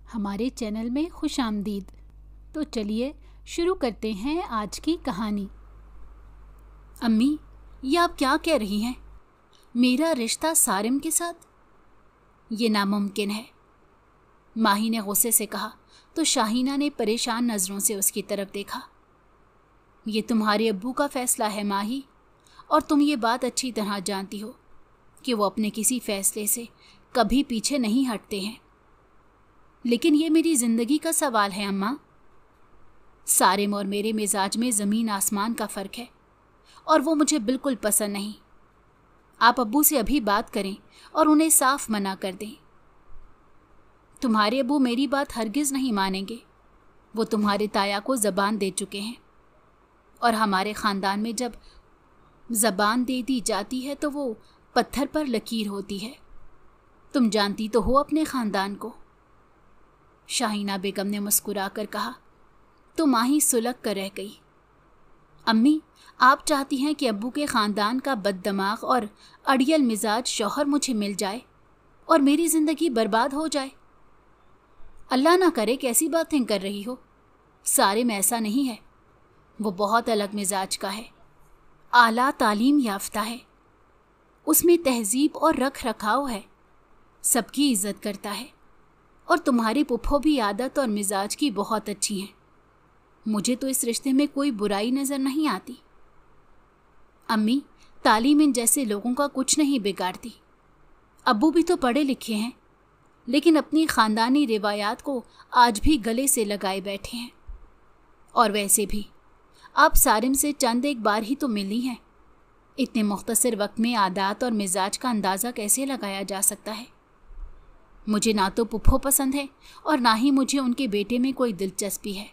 हमारे चैनल में खुश आमदीद। तो चलिए शुरू करते हैं आज की कहानी। अम्मी, ये आप क्या कह रही हैं? मेरा रिश्ता सारिम के साथ? ये नामुमकिन है, माही ने गुस्से से कहा तो शाहीना ने परेशान नज़रों से उसकी तरफ देखा। ये तुम्हारे अब्बू का फैसला है माही, और तुम ये बात अच्छी तरह जानती हो कि वो अपने किसी फैसले से कभी पीछे नहीं हटते हैं। लेकिन ये मेरी ज़िंदगी का सवाल है अम्मा। सारिम और मेरे मिजाज में ज़मीन आसमान का फ़र्क है और वो मुझे बिल्कुल पसंद नहीं। आप अब्बू से अभी बात करें और उन्हें साफ मना कर दें। तुम्हारे अब्बू मेरी बात हरगिज़ नहीं मानेंगे। वो तुम्हारे ताया को ज़बान दे चुके हैं, और हमारे ख़ानदान में जब ज़बान दे दी जाती है तो वो पत्थर पर लकीर होती है। तुम जानती तो हो अपने ख़ानदान को। शाहीना बेगम ने मुस्कुराकर कहा तो माही सुलग कर रह गई। अम्मी, आप चाहती हैं कि अब्बू के ख़ानदान का बददिमाग और अड़ियल मिजाज शौहर मुझे मिल जाए और मेरी ज़िंदगी बर्बाद हो जाए? अल्लाह ना करे कैसी बातें कर रही हो। सारिम ऐसा नहीं है। वो बहुत अलग मिजाज का है, आला तालीम याफ्ता है, उसमें तहजीब और रख रखाव है, सबकी इज्जत करता है, और तुम्हारी पुप्पो भी आदत और मिजाज की बहुत अच्छी हैं। मुझे तो इस रिश्ते में कोई बुराई नज़र नहीं आती। अम्मी, तालीम इन जैसे लोगों का कुछ नहीं बिगाड़ती। अब्बू भी तो पढ़े लिखे हैं, लेकिन अपनी ख़ानदानी रिवायात को आज भी गले से लगाए बैठे हैं। और वैसे भी आप सारिम से चंद एक बार ही तो मिली हैं। इतने मुख्तसर वक्त में आदात और मिजाज का अंदाज़ा कैसे लगाया जा सकता है? मुझे ना तो पुप्पो पसंद है और ना ही मुझे उनके बेटे में कोई दिलचस्पी है।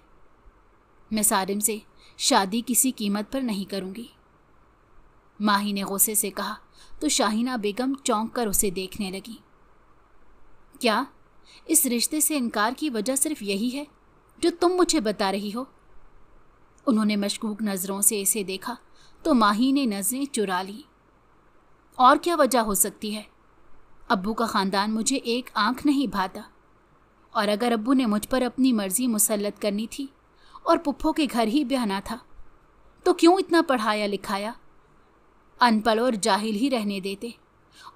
मैं सारिम से शादी किसी कीमत पर नहीं करूँगी। माही ने गुस्से से कहा तो शाहीना बेगम चौंक कर उसे देखने लगी। क्या इस रिश्ते से इनकार की वजह सिर्फ यही है जो तुम मुझे बता रही हो? उन्होंने मशकूक नज़रों से इसे देखा तो माही ने नज़रें चुरा ली। और क्या वजह हो सकती है? अब्बू का ख़ानदान मुझे एक आंख नहीं भाता, और अगर अब्बू ने मुझ पर अपनी मर्ज़ी मुसल्लत करनी थी और पुप्पो के घर ही ब्याहना था तो क्यों इतना पढ़ाया लिखाया? अनपढ़ और जाहिल ही रहने देते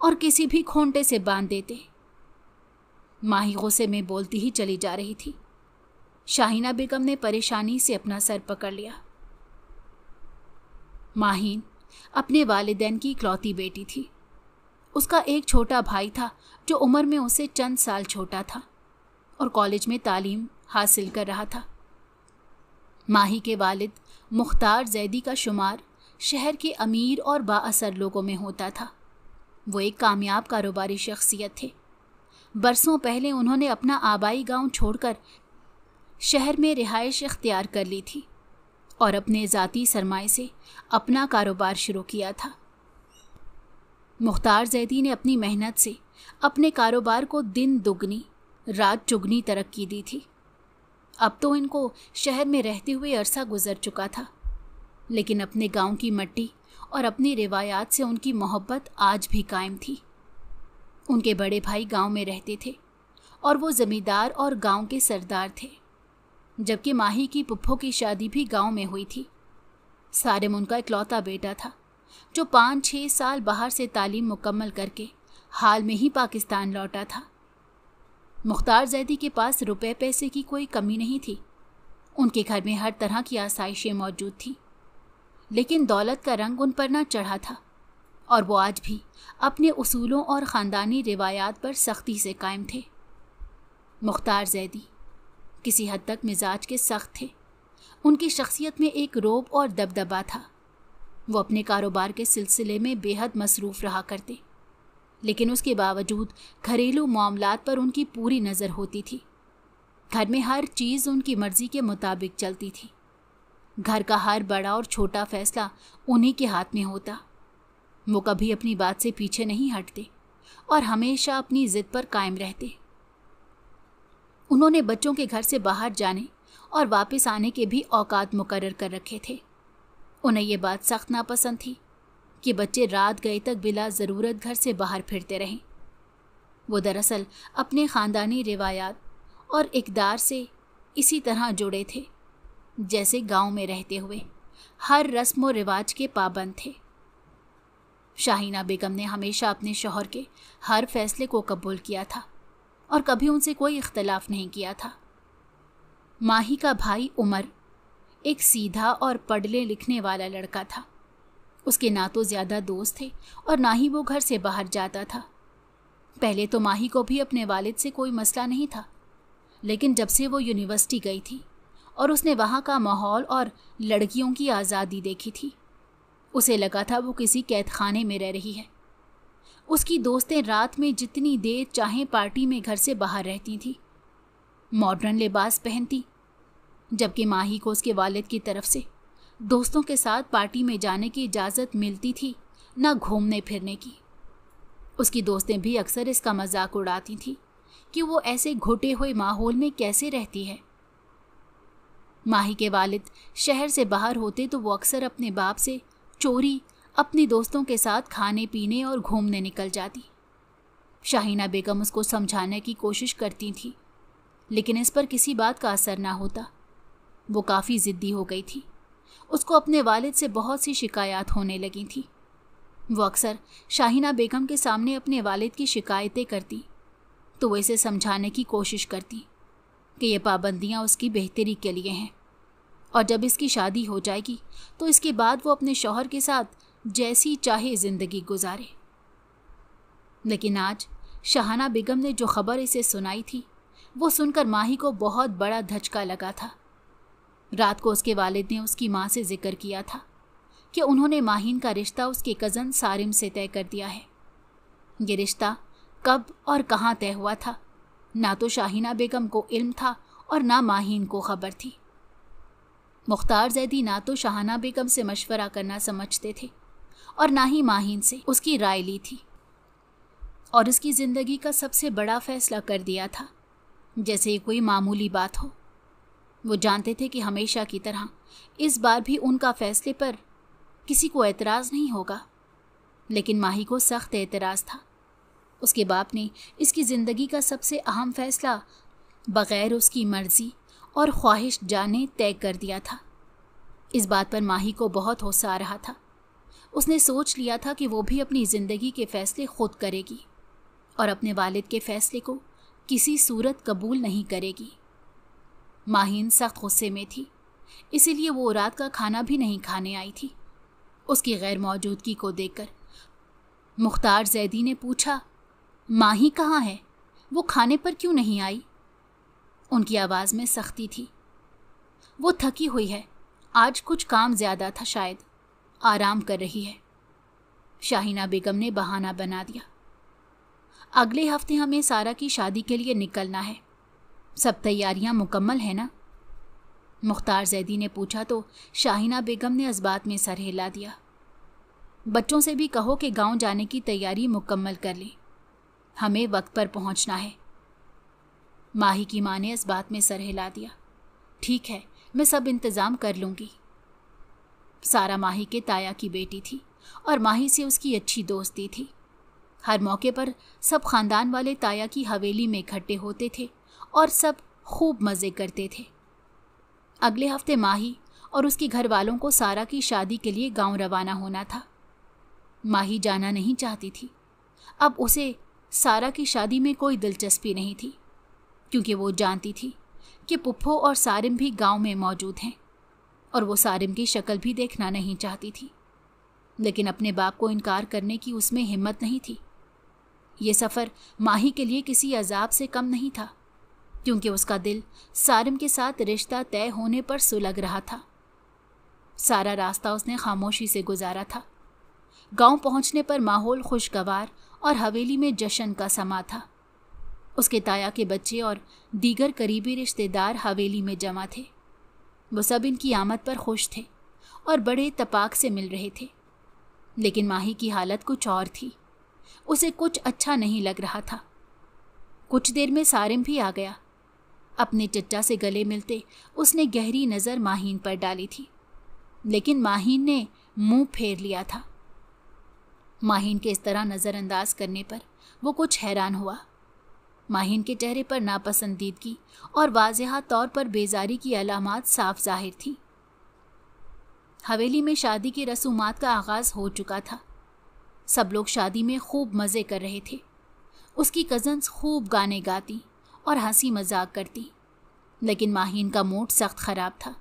और किसी भी खोंटे से बांध देते। माही गुस्से में बोलती ही चली जा रही थी। शाहीना बेगम ने परेशानी से अपना सर पकड़ लिया। माहीन अपने वालिदैन की इकलौती बेटी थी। उसका एक छोटा भाई था जो उम्र में उससे चंद साल छोटा था और कॉलेज में तालीम हासिल कर रहा था। माही के वालिद मुख्तार जैदी का शुमार शहर के अमीर और बाअसर लोगों में होता था। वो एक कामयाब कारोबारी शख्सियत थे। बरसों पहले उन्होंने अपना आबाई गांव छोड़कर शहर में रिहाइश इख्तियार कर ली थी और अपने ज़ाती सरमाए से अपना कारोबार शुरू किया था। मुख्तार जैदी ने अपनी मेहनत से अपने कारोबार को दिन दुगनी रात चुगनी तरक्की दी थी। अब तो इनको शहर में रहते हुए अरसा गुजर चुका था, लेकिन अपने गांव की मट्टी और अपनी रिवायात से उनकी मोहब्बत आज भी कायम थी। उनके बड़े भाई गांव में रहते थे और वो ज़मींदार और गांव के सरदार थे, जबकि माही की पुप्पो की शादी भी गांव में हुई थी। सारिम उनका इकलौता बेटा था जो 5-6 साल बाहर से तालीम मुकम्मल करके हाल में ही पाकिस्तान लौटा था। मुख्तार जैदी के पास रुपए पैसे की कोई कमी नहीं थी। उनके घर में हर तरह की आसाइशें मौजूद थीं, लेकिन दौलत का रंग उन पर न चढ़ा था और वो आज भी अपने उसूलों और ख़ानदानी रिवायात पर सख्ती से कायम थे। मुख्तार जैदी किसी हद तक मिजाज के सख्त थे। उनकी शख्सियत में एक रोब और दबदबा था। वो अपने कारोबार के सिलसिले में बेहद मसरूफ़ रहा करते, लेकिन उसके बावजूद घरेलू मामलात पर उनकी पूरी नज़र होती थी। घर में हर चीज़ उनकी मर्ज़ी के मुताबिक चलती थी। घर का हर बड़ा और छोटा फ़ैसला उन्हीं के हाथ में होता। वो कभी अपनी बात से पीछे नहीं हटते और हमेशा अपनी ज़िद पर कायम रहते। उन्होंने बच्चों के घर से बाहर जाने और वापस आने के भी औकात मुकर्रर कर रखे थे। उन्हें ये बात सख्त नापसंद थी कि बच्चे रात गए तक बिला ज़रूरत घर से बाहर फिरते रहें। वो दरअसल अपने ख़ानदानी रिवायात और इकदार से इसी तरह जुड़े थे जैसे गांव में रहते हुए हर रस्म व रिवाज के पाबंद थे। शाहीना बेगम ने हमेशा अपने शौहर के हर फैसले को कबूल किया था और कभी उनसे कोई इख्तलाफ नहीं किया था। माही का भाई उमर एक सीधा और पढ़ने लिखने वाला लड़का था। उसके ना तो ज़्यादा दोस्त थे और ना ही वो घर से बाहर जाता था। पहले तो माही को भी अपने वालिद से कोई मसला नहीं था, लेकिन जब से वो यूनिवर्सिटी गई थी और उसने वहाँ का माहौल और लड़कियों की आज़ादी देखी थी, उसे लगा था वो किसी कैद खाने में रह रही है। उसकी दोस्तें रात में जितनी देर चाहें पार्टी में घर से बाहर रहती थी, मॉडर्न लिबास पहनती, जबकि माही को उसके वालिद की तरफ से दोस्तों के साथ पार्टी में जाने की इजाज़त मिलती थी, न घूमने फिरने की। उसकी दोस्तें भी अक्सर इसका मजाक उड़ाती थी कि वो ऐसे घुटे हुए माहौल में कैसे रहती है। माही के वालिद शहर से बाहर होते तो वो अक्सर अपने बाप से चोरी अपनी दोस्तों के साथ खाने पीने और घूमने निकल जाती। शाहीना बेगम उसको समझाने की कोशिश करती थी, लेकिन इस पर किसी बात का असर ना होता। वो काफ़ी ज़िद्दी हो गई थी। उसको अपने वालिद से बहुत सी शिकायत होने लगी थी। वो अक्सर शाहीना बेगम के सामने अपने वालिद की शिकायतें करती तो वो इसे समझाने की कोशिश करती कि ये पाबंदियाँ उसकी बेहतरी के लिए हैं और जब इसकी शादी हो जाएगी तो इसके बाद वो अपने शौहर के साथ जैसी चाहे ज़िंदगी गुजारे। लेकिन आज शाहाना बेगम ने जो खबर इसे सुनाई थी, वो सुनकर माही को बहुत बड़ा धचका लगा था। रात को उसके वालिद ने उसकी माँ से जिक्र किया था कि उन्होंने माहीन का रिश्ता उसके कज़न सारिम से तय कर दिया है। ये रिश्ता कब और कहाँ तय हुआ था, ना तो शाहीना बेगम को इल्म था और ना माहीन को खबर थी। मुख्तार जैदी ना तो शाहाना बेगम से मशवरा करना समझते थे और ना ही माहीन से उसकी राय ली थी और इसकी ज़िंदगी का सबसे बड़ा फैसला कर दिया था जैसे ये कोई मामूली बात हो। वो जानते थे कि हमेशा की तरह इस बार भी उनका फैसले पर किसी को एतराज़ नहीं होगा, लेकिन माही को सख्त एतराज़ था। उसके बाप ने इसकी ज़िंदगी का सबसे अहम फैसला बग़ैर उसकी मर्ज़ी और ख्वाहिश जाने तय कर दिया था। इस बात पर माही को बहुत गुस्सा आ रहा था। उसने सोच लिया था कि वो भी अपनी ज़िंदगी के फ़ैसले खुद करेगी और अपने वालिद के फ़ैसले को किसी सूरत कबूल नहीं करेगी। माहीन सख्त गुस्से में थी, इसीलिए वो रात का खाना भी नहीं खाने आई थी। उसकी गैर मौजूदगी को देखकर मुख्तार जैदी ने पूछा, माही कहाँ है, वो खाने पर क्यों नहीं आई? उनकी आवाज़ में सख्ती थी। वो थकी हुई है, आज कुछ काम ज़्यादा था, शायद आराम कर रही है। शाहीना बेगम ने बहाना बना दिया। अगले हफ्ते हमें सारा की शादी के लिए निकलना है, सब तैयारियां मुकम्मल है ना? मुख्तार जैदी ने पूछा तो शाहीना बेगम ने इस बात में सर हिला दिया। बच्चों से भी कहो कि गांव जाने की तैयारी मुकम्मल कर लें, हमें वक्त पर पहुंचना है। माही की माँ ने इस बात में सर हिला दिया। ठीक है, मैं सब इंतज़ाम कर लूँगी। सारा माही के ताया की बेटी थी और माही से उसकी अच्छी दोस्ती थी। हर मौके पर सब ख़ानदान वाले ताया की हवेली में इकट्ठे होते थे और सब खूब मज़े करते थे। अगले हफ्ते माही और उसके घर वालों को सारा की शादी के लिए गांव रवाना होना था। माही जाना नहीं चाहती थी। अब उसे सारा की शादी में कोई दिलचस्पी नहीं थी, क्योंकि वो जानती थी कि पुप्पो और सारिम भी गांव में मौजूद हैं और वो सारिम की शक्ल भी देखना नहीं चाहती थी। लेकिन अपने बाप को इनकार करने की उसमें हिम्मत नहीं थी। ये सफ़र माही के लिए किसी अजाब से कम नहीं था, क्योंकि उसका दिल सारिम के साथ रिश्ता तय होने पर सुलग रहा था। सारा रास्ता उसने खामोशी से गुजारा था। गांव पहुंचने पर माहौल खुशगवार और हवेली में जश्न का समा था। उसके ताया के बच्चे और दीगर करीबी रिश्तेदार हवेली में जमा थे। वो सब इनकी आमद पर खुश थे और बड़े तपाक से मिल रहे थे। लेकिन माही की हालत कुछ और थी। उसे कुछ अच्छा नहीं लग रहा था। कुछ देर में सारिम भी आ गया। अपने चच्चा से गले मिलते उसने गहरी नज़र माहीन पर डाली थी, लेकिन माहीन ने मुंह फेर लिया था। माहीन के इस तरह नज़रअंदाज करने पर वो कुछ हैरान हुआ। माहिन के चेहरे पर नापसंदीदगी और वाज़ेह तौर पर बेजारी की अलामात साफ जाहिर थी। हवेली में शादी की रसूमात का आगाज़ हो चुका था। सब लोग शादी में खूब मज़े कर रहे थे। उसकी कज़न्स खूब गाने गाती और हंसी मजाक करती, लेकिन माहिन का मूड सख्त ख़राब था।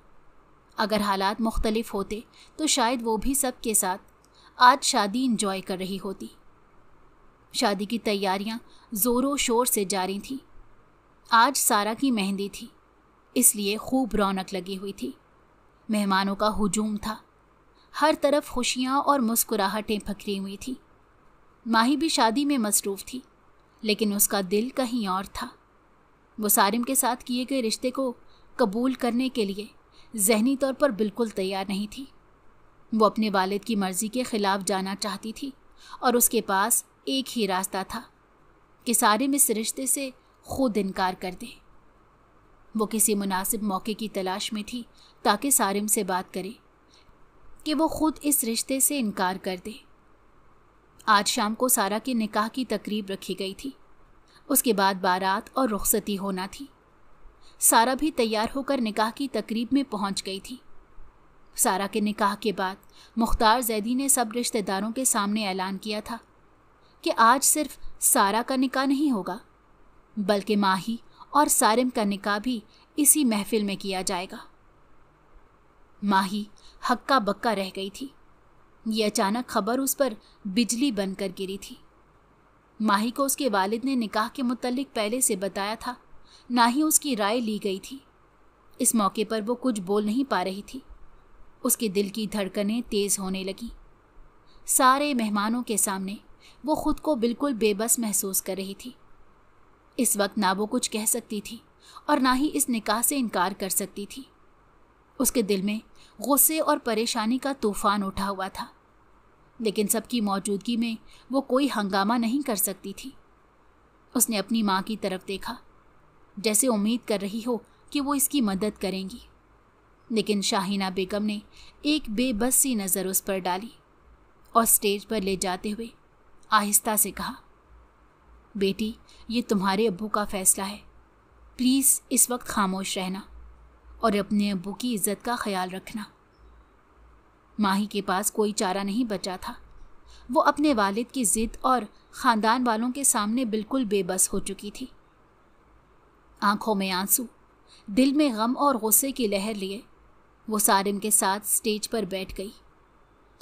अगर हालात मुख्तलिफ होते तो शायद वो भी सब के साथ आज शादी इंजॉय कर रही होती। शादी की तैयारियां ज़ोरों शोर से जारी थीं। आज सारा की मेहंदी थी, इसलिए खूब रौनक लगी हुई थी। मेहमानों का हुजूम था। हर तरफ खुशियां और मुस्कुराहटें फकरी हुई थी। माही भी शादी में मसरूफ़ थी, लेकिन उसका दिल कहीं और था। वो सारिम के साथ किए गए रिश्ते को कबूल करने के लिए ज़हनी तौर पर बिल्कुल तैयार नहीं थी। वो अपने वालिद की मर्ज़ी के ख़िलाफ़ जाना चाहती थी और उसके पास एक ही रास्ता था कि सारिम इस रिश्ते से खुद इनकार कर दे। वो किसी मुनासिब मौके की तलाश में थी ताकि सारिम से बात करे कि वो खुद इस रिश्ते से इनकार कर दे। आज शाम को सारा के निकाह की तकरीब रखी गई थी। उसके बाद बारात और रुखसती होना थी। सारा भी तैयार होकर निकाह की तकरीब में पहुंच गई थी। सारा के निकाह के बाद मुख्तार जैदी ने सब रिश्तेदारों के सामने ऐलान किया था कि आज सिर्फ सारा का निकाह नहीं होगा, बल्कि माही और सारिम का निकाह भी इसी महफिल में किया जाएगा। माही हक्का बक्का रह गई थी। ये अचानक खबर उस पर बिजली बनकर गिरी थी। माही को उसके वालिद ने निकाह के मुतल्लिक पहले से बताया था, ना ही उसकी राय ली गई थी। इस मौके पर वो कुछ बोल नहीं पा रही थी। उसके दिल की धड़कनें तेज़ होने लगी। सारे मेहमानों के सामने वो खुद को बिल्कुल बेबस महसूस कर रही थी। इस वक्त ना वो कुछ कह सकती थी और ना ही इस निकाह से इनकार कर सकती थी। उसके दिल में गुस्से और परेशानी का तूफान उठा हुआ था, लेकिन सबकी मौजूदगी में वो कोई हंगामा नहीं कर सकती थी। उसने अपनी माँ की तरफ देखा, जैसे उम्मीद कर रही हो कि वो इसकी मदद करेंगी, लेकिन शाहीना बेगम ने एक बेबस सी नज़र उस पर डाली और स्टेज पर ले जाते हुए आहिस्ता से कहा, बेटी, ये तुम्हारे अब्बू का फ़ैसला है। प्लीज़ इस वक्त खामोश रहना और अपने अब्बू की इज़्ज़त का ख्याल रखना। माही के पास कोई चारा नहीं बचा था। वो अपने वालिद की ज़िद और ख़ानदान वालों के सामने बिल्कुल बेबस हो चुकी थी। आंखों में आंसू, दिल में गम और गुस्से की लहर लिए वो सारिम के साथ स्टेज पर बैठ गई।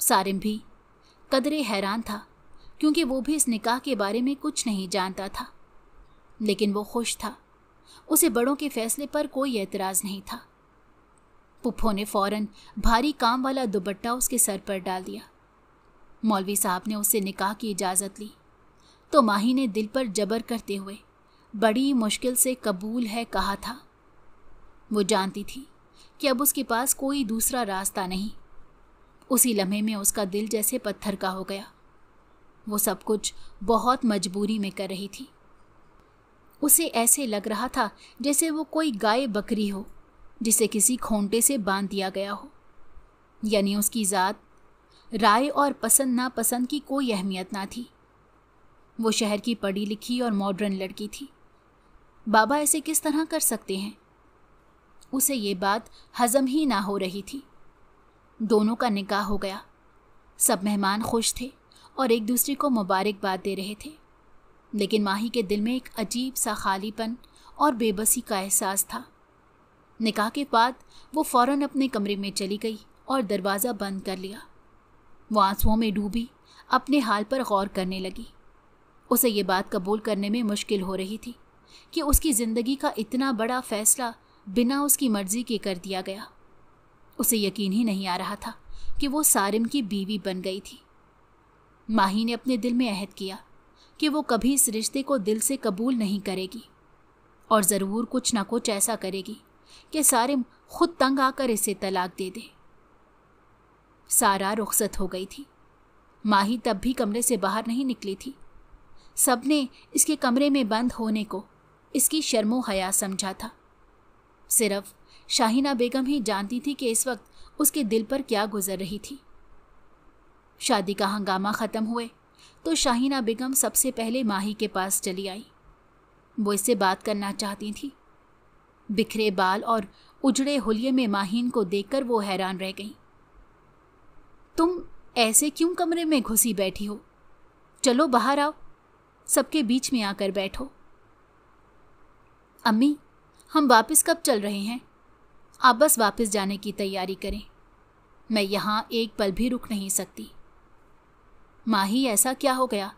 सारिम भी कदरे हैरान था, क्योंकि वो भी इस निकाह के बारे में कुछ नहीं जानता था, लेकिन वो खुश था। उसे बड़ों के फैसले पर कोई एतराज़ नहीं था। पुप्पो ने फ़ौरन भारी काम वाला दुपट्टा उसके सर पर डाल दिया। मौलवी साहब ने उससे निकाह की इजाज़त ली तो माही ने दिल पर जबर करते हुए बड़ी मुश्किल से कबूल है कहा था। वो जानती थी कि अब उसके पास कोई दूसरा रास्ता नहीं। उसी लम्हे में उसका दिल जैसे पत्थर का हो गया। वो सब कुछ बहुत मजबूरी में कर रही थी। उसे ऐसे लग रहा था जैसे वो कोई गाय बकरी हो जिसे किसी खोंटे से बांध दिया गया हो। यानी उसकी ज़ात, राय और पसंद नापसंद की कोई अहमियत ना थी। वो शहर की पढ़ी लिखी और मॉडर्न लड़की थी। बाबा ऐसे किस तरह कर सकते हैं? उसे ये बात हजम ही ना हो रही थी। दोनों का निकाह हो गया। सब मेहमान खुश थे और एक दूसरे को मुबारकबाद दे रहे थे, लेकिन माही के दिल में एक अजीब सा खालीपन और बेबसी का एहसास था। निकाह के बाद वो फ़ौरन अपने कमरे में चली गई और दरवाज़ा बंद कर लिया। वो आंसुओं में डूबी अपने हाल पर गौर करने लगी। उसे ये बात कबूल करने में मुश्किल हो रही थी कि उसकी ज़िंदगी का इतना बड़ा फ़ैसला बिना उसकी मर्ज़ी के कर दिया गया। उसे यकीन ही नहीं आ रहा था कि वो सारिम की बीवी बन गई थी। माही ने अपने दिल में अहद किया कि वो कभी इस रिश्ते को दिल से कबूल नहीं करेगी और ज़रूर कुछ ना कुछ ऐसा करेगी कि सारिम खुद तंग आकर इसे तलाक दे दे। सारा रुखसत हो गई थी। माही तब भी कमरे से बाहर नहीं निकली थी। सबने इसके कमरे में बंद होने को इसकी शर्मो हया समझा था। सिर्फ शाहीना बेगम ही जानती थी कि इस वक्त उसके दिल पर क्या गुजर रही थी। शादी का हंगामा ख़त्म हुए तो शाहीना बेगम सबसे पहले माही के पास चली आई। वो इससे बात करना चाहती थी। बिखरे बाल और उजड़े हुलिये में माहीन को देखकर वो हैरान रह गई। तुम ऐसे क्यों कमरे में घुसी बैठी हो? चलो बाहर आओ, सबके बीच में आकर बैठो। अम्मी, हम वापस कब चल रहे हैं? आप बस वापस जाने की तैयारी करें, मैं यहाँ एक पल भी रुक नहीं सकती। माही, ऐसा क्या हो गया?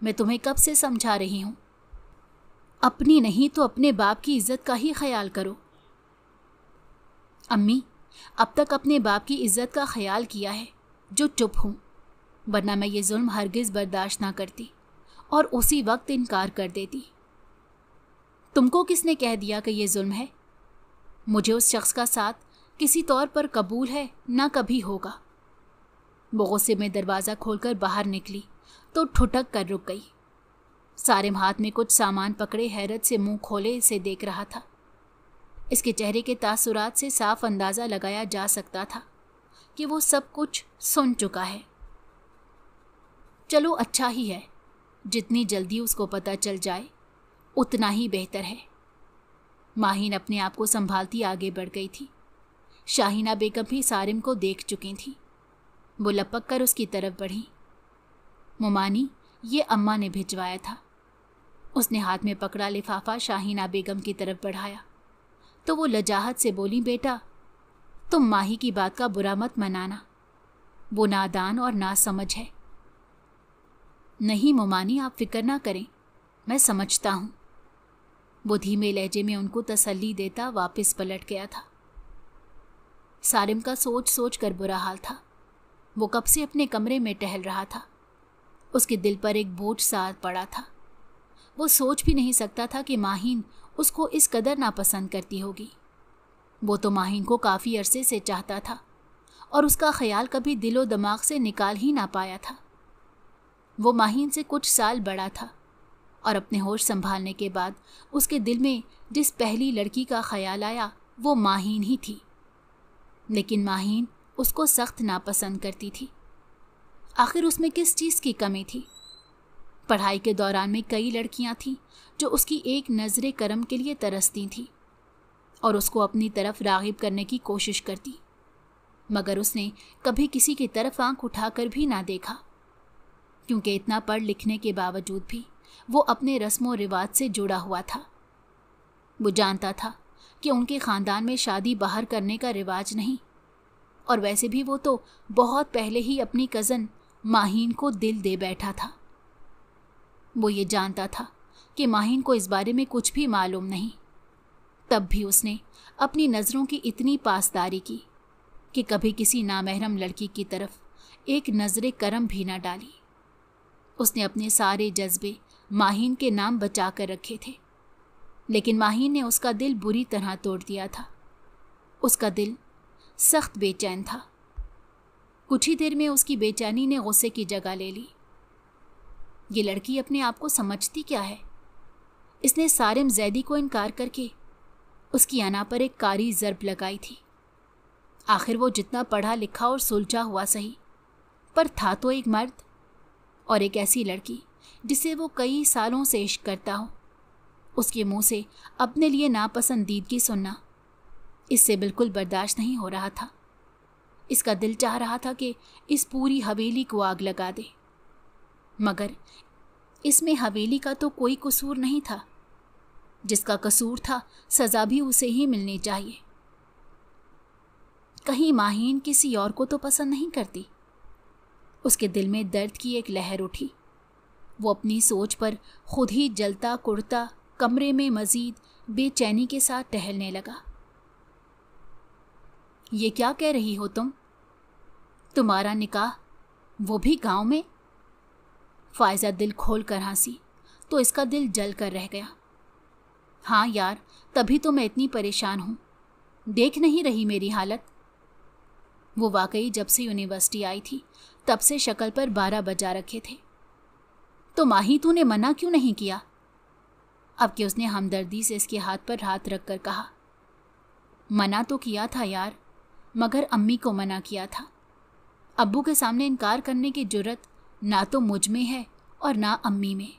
मैं तुम्हें कब से समझा रही हूँ, अपनी नहीं तो अपने बाप की इज्जत का ही ख्याल करो। अम्मी, अब तक अपने बाप की इज्जत का ख्याल किया है जो चुप हूँ, वरना मैं ये जुल्म हरगिज़ बर्दाश्त ना करती और उसी वक्त इनकार कर देती। तुमको किसने कह दिया कि ये जुल्म है? मुझे उस शख्स का साथ किसी तौर पर कबूल है, ना कभी होगा। वो गुस्से में दरवाज़ा खोलकर बाहर निकली तो ठुठक कर रुक गई। सारिम हाथ में कुछ सामान पकड़े हैरत से मुंह खोले इसे देख रहा था। इसके चेहरे के तासुरात से साफ अंदाज़ा लगाया जा सकता था कि वो सब कुछ सुन चुका है। चलो अच्छा ही है, जितनी जल्दी उसको पता चल जाए उतना ही बेहतर है। माहीन अपने आप को संभालती आगे बढ़ गई थी। शाहीना बेगम भी सारिम को देख चुकी थी। वो लपक कर उसकी तरफ बढ़ी। मोमानी, ये अम्मा ने भिजवाया था। उसने हाथ में पकड़ा लिफाफा शाहीना बेगम की तरफ बढ़ाया तो वो लजाहत से बोली, बेटा, तुम माही की बात का बुरा मत मनाना, वो नादान और नासमझ है। नहीं मोमानी, आप फिक्र ना करें, मैं समझता हूँ। वो धीमे लहजे में उनको तसल्ली देता वापस पलट गया था। सारिम का सोच सोच कर बुरा हाल था। वो कब से अपने कमरे में टहल रहा था। उसके दिल पर एक बोझ सा पड़ा था। वो सोच भी नहीं सकता था कि माहीन उसको इस कदर नापसंद करती होगी। वो तो माहीन को काफ़ी अरसे से चाहता था और उसका ख्याल कभी दिलो दिमाग से निकाल ही ना पाया था। वो माहीन से कुछ साल बड़ा था और अपने होश संभालने के बाद उसके दिल में जिस पहली लड़की का ख्याल आया वो माहीन ही थी। लेकिन माहीन उसको सख्त नापसंद करती थी। आखिर उसमें किस चीज़ की कमी थी? पढ़ाई के दौरान में कई लड़कियां थीं जो उसकी एक नज़रे करम के लिए तरसती थीं और उसको अपनी तरफ राग़िब करने की कोशिश करती, मगर उसने कभी किसी की तरफ आंख उठाकर भी ना देखा, क्योंकि इतना पढ़ लिखने के बावजूद भी वो अपने रस्मों रिवाज से जुड़ा हुआ था। वो जानता था कि उनके ख़ानदान में शादी बाहर करने का रिवाज नहीं, और वैसे भी वो तो बहुत पहले ही अपनी कज़न माहीन को दिल दे बैठा था। वो ये जानता था कि माहीन को इस बारे में कुछ भी मालूम नहीं, तब भी उसने अपनी नज़रों की इतनी पासदारी की कि कभी किसी नामहरम लड़की की तरफ एक नज़रे करम भी ना डाली। उसने अपने सारे जज्बे माहीन के नाम बचा कर रखे थे, लेकिन माहीन ने उसका दिल बुरी तरह तोड़ दिया था। उसका दिल सख्त बेचैन था। कुछ ही देर में उसकी बेचैनी ने गुस्से की जगह ले ली। ये लड़की अपने आप को समझती क्या है? इसने सारिम जैदी को इनकार करके उसकी अना पर एक कारी ज़रब लगाई थी। आखिर वो जितना पढ़ा लिखा और सुलझा हुआ सही, पर था तो एक मर्द, और एक ऐसी लड़की जिसे वो कई सालों से इश्क करता हो, उसके मुंह से अपने लिए नापसंदीदगी सुनना इससे बिल्कुल बर्दाश्त नहीं हो रहा था। इसका दिल चाह रहा था कि इस पूरी हवेली को आग लगा दे, मगर इसमें हवेली का तो कोई कसूर नहीं था। जिसका कसूर था सज़ा भी उसे ही मिलनी चाहिए। कहीं माहीन किसी और को तो पसंद नहीं करती? उसके दिल में दर्द की एक लहर उठी। वो अपनी सोच पर खुद ही जलता कुड़ता कमरे में मजीद बेचैनी के साथ टहलने लगा। ये क्या कह रही हो तुम? तुम्हारा निकाह, वो भी गांव में? फायजा दिल खोल कर हंसी तो इसका दिल जल कर रह गया। हाँ यार, तभी तो मैं इतनी परेशान हूँ। देख नहीं रही मेरी हालत? वो वाकई जब से यूनिवर्सिटी आई थी तब से शक्ल पर 12 बजा रखे थे। तो माही, तूने मना क्यों नहीं किया? अब कि उसने हमदर्दी से इसके हाथ पर हाथ रख कर कहा। मना तो किया था यार, मगर अम्मी को मना किया था। अब्बू के सामने इनकार करने की जुर्रत ना तो मुझ में है और ना अम्मी में।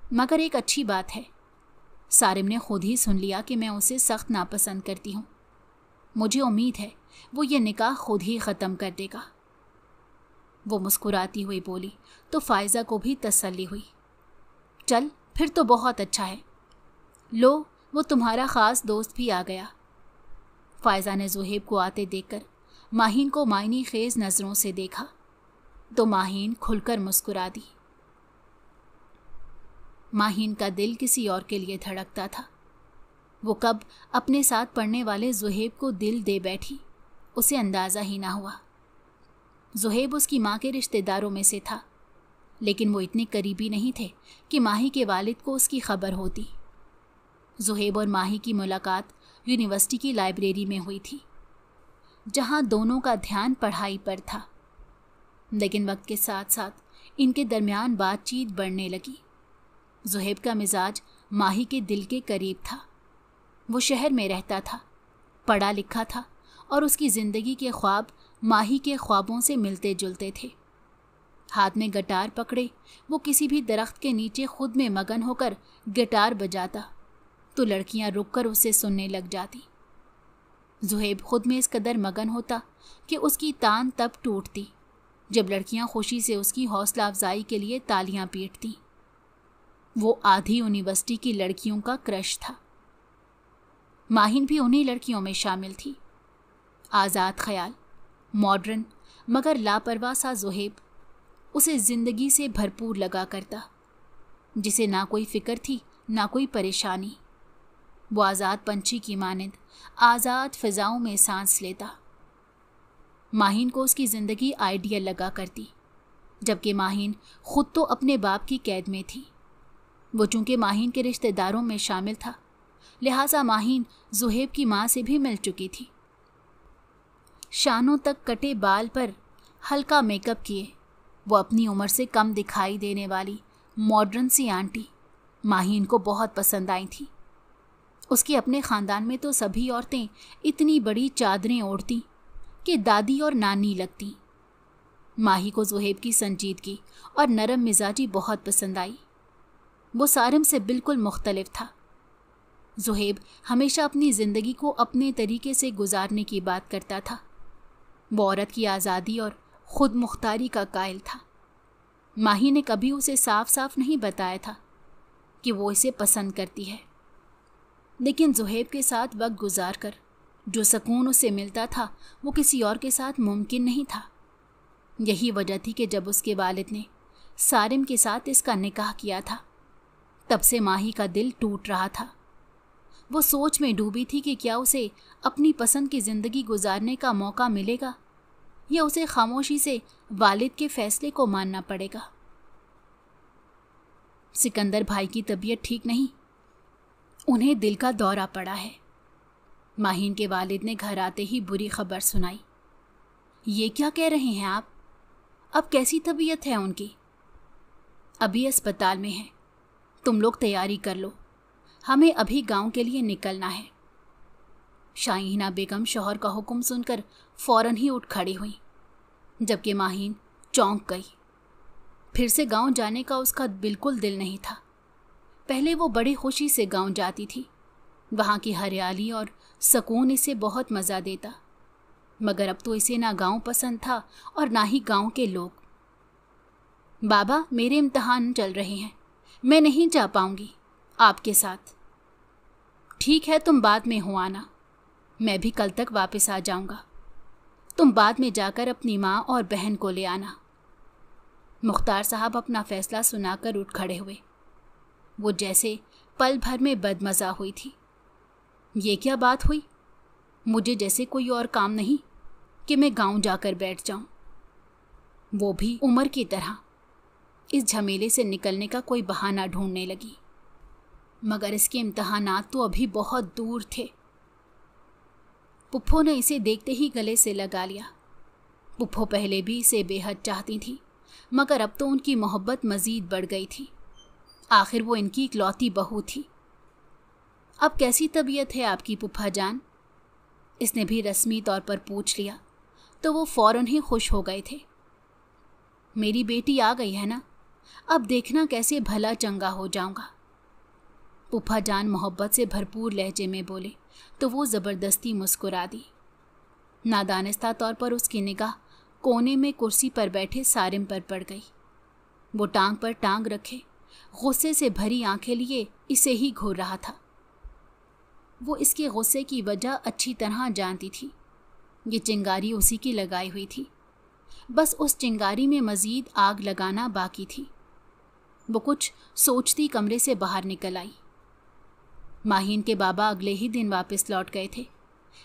मगर एक अच्छी बात है, सारिम ने खुद ही सुन लिया कि मैं उसे सख्त नापसंद करती हूँ। मुझे उम्मीद है वो ये निकाह खुद ही ख़त्म कर देगा। वो मुस्कुराती हुई बोली तो फ़ायज़ा को भी तसल्ली हुई। चल फिर तो बहुत अच्छा है। लो, वो तुम्हारा ख़ास दोस्त भी आ गया। फ़ायज़ा ने ज़ुहैब को आते देखकर माहीन को मायनी खेज़ नज़रों से देखा तो माहीन खुलकर मुस्कुरा दी। माहीन का दिल किसी और के लिए धड़कता था। वो कब अपने साथ पढ़ने वाले ज़ुहैब को दिल दे बैठी, उसे अंदाज़ा ही ना हुआ। ज़ुहैब उसकी माँ के रिश्तेदारों में से था, लेकिन वो इतने करीबी नहीं थे कि माही के वालिद को उसकी खबर होती। ज़ुहैब और माही की मुलाकात यूनिवर्सिटी की लाइब्रेरी में हुई थी, जहाँ दोनों का ध्यान पढ़ाई पर था। लेकिन वक्त के साथ साथ इनके दरमियान बातचीत बढ़ने लगी। ज़ुहैब का मिजाज माही के दिल के करीब था। वो शहर में रहता था, पढ़ा लिखा था और उसकी ज़िंदगी के ख्वाब माही के ख्वाबों से मिलते जुलते थे। हाथ में गिटार पकड़े वो किसी भी दरख्त के नीचे खुद में मगन होकर गिटार बजाता तो लड़कियां रुककर उसे सुनने लग जाती। ज़ुहैब खुद में इस कदर मगन होता कि उसकी तान तब टूटती जब लड़कियां खुशी से उसकी हौसला अफजाई के लिए तालियां पीटती। वो आधी यूनिवर्सिटी की लड़कियों का क्रश था। माहिन भी उन्हीं लड़कियों में शामिल थी। आज़ाद ख्याल, मॉडर्न मगर लापरवाह सा ज़ुहैब उसे ज़िंदगी से भरपूर लगा करता, जिसे ना कोई फ़िक्र थी ना कोई परेशानी। वो आज़ाद पंछी की मानिंद आज़ाद फ़िज़ाओं में सांस लेता। माहिन को उसकी ज़िंदगी आइडियल लगा करती, जबकि माहिन खुद तो अपने बाप की कैद में थी। वो चूँकि माहिन के रिश्तेदारों में शामिल था, लिहाजा माहिन ज़ुहैब की माँ से भी मिल चुकी थी। शानों तक कटे बाल पर हल्का मेकअप किए वो अपनी उम्र से कम दिखाई देने वाली मॉडर्न सी आंटी माहिन को बहुत पसंद आई थी। उसके अपने ख़ानदान में तो सभी औरतें इतनी बड़ी चादरें ओढ़ती कि दादी और नानी लगती। माही को ज़ुहैब की संजीदगी और नरम मिजाजी बहुत पसंद आई। वो सारिम से बिल्कुल मुख्तलिफ था। ज़ुहैब हमेशा अपनी ज़िंदगी को अपने तरीके से गुजारने की बात करता था। वो औरत की आज़ादी और ख़ुद मुख्तारी का कायल था। माही ने कभी उसे साफ साफ नहीं बताया था कि वो इसे पसंद करती है, लेकिन ज़ुहैब के साथ वक्त गुजार कर जो सुकून उसे मिलता था वो किसी और के साथ मुमकिन नहीं था। यही वजह थी कि जब उसके वालिद ने सारिम के साथ इसका निकाह किया था, तब से माही का दिल टूट रहा था। वो सोच में डूबी थी कि क्या उसे अपनी पसंद की ज़िंदगी गुजारने का मौका मिलेगा या उसे खामोशी से वालिद के फैसले को मानना पड़ेगा। सिकंदर भाई की तबीयत ठीक नहीं, उन्हें दिल का दौरा पड़ा है। माहीन के वालिद ने घर आते ही बुरी खबर सुनाई। ये क्या कह रहे हैं आप? अब कैसी तबीयत है उनकी? अभी अस्पताल में है। तुम लोग तैयारी कर लो, हमें अभी गांव के लिए निकलना है। शाहीना बेगम शौहर का हुक्म सुनकर फौरन ही उठ खड़ी हुई, जबकि माहीन चौंक गई। फिर से गांव जाने का उसका बिल्कुल दिल नहीं था। पहले वो बड़ी खुशी से गांव जाती थी, वहाँ की हरियाली और सुकून इसे बहुत मज़ा देता, मगर अब तो इसे ना गांव पसंद था और ना ही गांव के लोग। बाबा, मेरे इम्तिहान चल रहे हैं, मैं नहीं जा पाऊंगी आपके साथ। ठीक है, तुम बाद में हो आना, मैं भी कल तक वापस आ जाऊंगा। तुम बाद में जाकर अपनी माँ और बहन को ले आना। मुख्तार साहब अपना फैसला सुनाकर उठ खड़े हुए। वो जैसे पल भर में बदमज़ा हुई थी। ये क्या बात हुई? मुझे जैसे कोई और काम नहीं कि मैं गांव जाकर बैठ जाऊं, वो भी उमर की तरह। इस झमेले से निकलने का कोई बहाना ढूंढने लगी, मगर इसके इम्तहानात तो अभी बहुत दूर थे। पुप्पो ने इसे देखते ही गले से लगा लिया। पुप्पो पहले भी इसे बेहद चाहती थी, मगर अब तो उनकी मोहब्बत मज़ीद बढ़ गई थी। आखिर वो इनकी इकलौती बहू थी। अब कैसी तबीयत है आपकी पुप्पा जान? इसने भी रस्मी तौर पर पूछ लिया तो वो फ़ौरन ही खुश हो गए थे। मेरी बेटी आ गई है ना, अब देखना कैसे भला चंगा हो जाऊंगा। पुप्पा जान मोहब्बत से भरपूर लहजे में बोले तो वो ज़बरदस्ती मुस्कुरा दी। नादानिस्ता तौर पर उसकी निगाह कोने में कुर्सी पर बैठे सारिम पर पड़ गई। वो टांग पर टांग रखे गुस्से से भरी आंखें लिए इसे ही घूर रहा था। वो इसके गुस्से की वजह अच्छी तरह जानती थी। ये चिंगारी उसी की लगाई हुई थी, बस उस चिंगारी में मज़ीद आग लगाना बाकी थी। वो कुछ सोचती कमरे से बाहर निकल आई। माहीन के बाबा अगले ही दिन वापस लौट गए थे,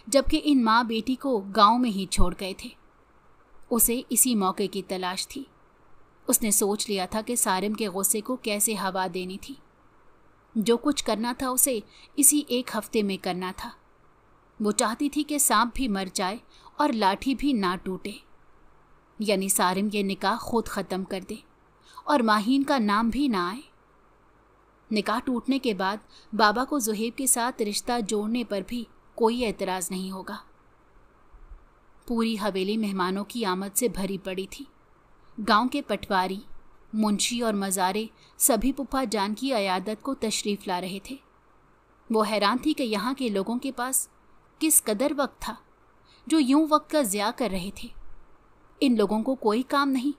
जबकि इन माँ बेटी को गांव में ही छोड़ गए थे। उसे इसी मौके की तलाश थी। उसने सोच लिया था कि सारिम के गुस्से को कैसे हवा देनी थी। जो कुछ करना था उसे इसी एक हफ्ते में करना था। वो चाहती थी कि सांप भी मर जाए और लाठी भी ना टूटे, यानी सारिम ये निकाह खुद ख़त्म कर दे और माहीन का नाम भी ना आए। निकाह टूटने के बाद बाबा को ज़ुहैब के साथ रिश्ता जोड़ने पर भी कोई एतराज़ नहीं होगा। पूरी हवेली मेहमानों की आमद से भरी पड़ी थी। गांव के पटवारी, मुंशी और मज़ारे सभी पुप्पा जान की अयादत को तशरीफ़ ला रहे थे। वो हैरान थी कि यहाँ के लोगों के पास किस कदर वक्त था, जो यूं वक्त का ज़िया कर रहे थे। इन लोगों को कोई काम नहीं,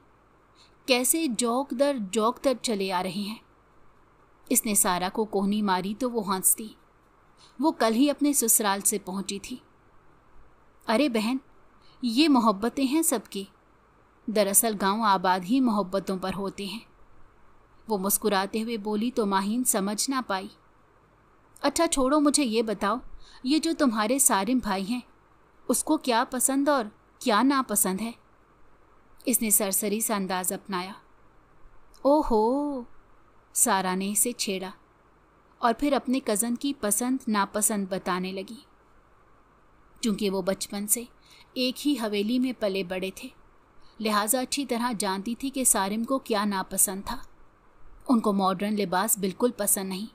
कैसे जौक दर चले आ रहे हैं। इसने सारा को कोहनी मारी तो वो हंसती। वो कल ही अपने ससुराल से पहुंची थी। अरे बहन, ये मोहब्बतें हैं सबकी। दरअसल गांव आबाद ही मोहब्बतों पर होते हैं। वो मुस्कुराते हुए बोली तो माहीन समझ ना पाई। अच्छा छोड़ो, मुझे ये बताओ, ये जो तुम्हारे सारिम भाई हैं, उसको क्या पसंद और क्या नापसंद है? इसने सरसरी सा अंदाज अपनाया। ओहो, सारा ने इसे छेड़ा और फिर अपने कज़न की पसंद नापसंद बताने लगी। चूंकि वो बचपन से एक ही हवेली में पले बड़े थे, लिहाजा अच्छी तरह जानती थी कि सारिम को क्या नापसंद था। उनको मॉडर्न लिबास बिल्कुल पसंद नहीं।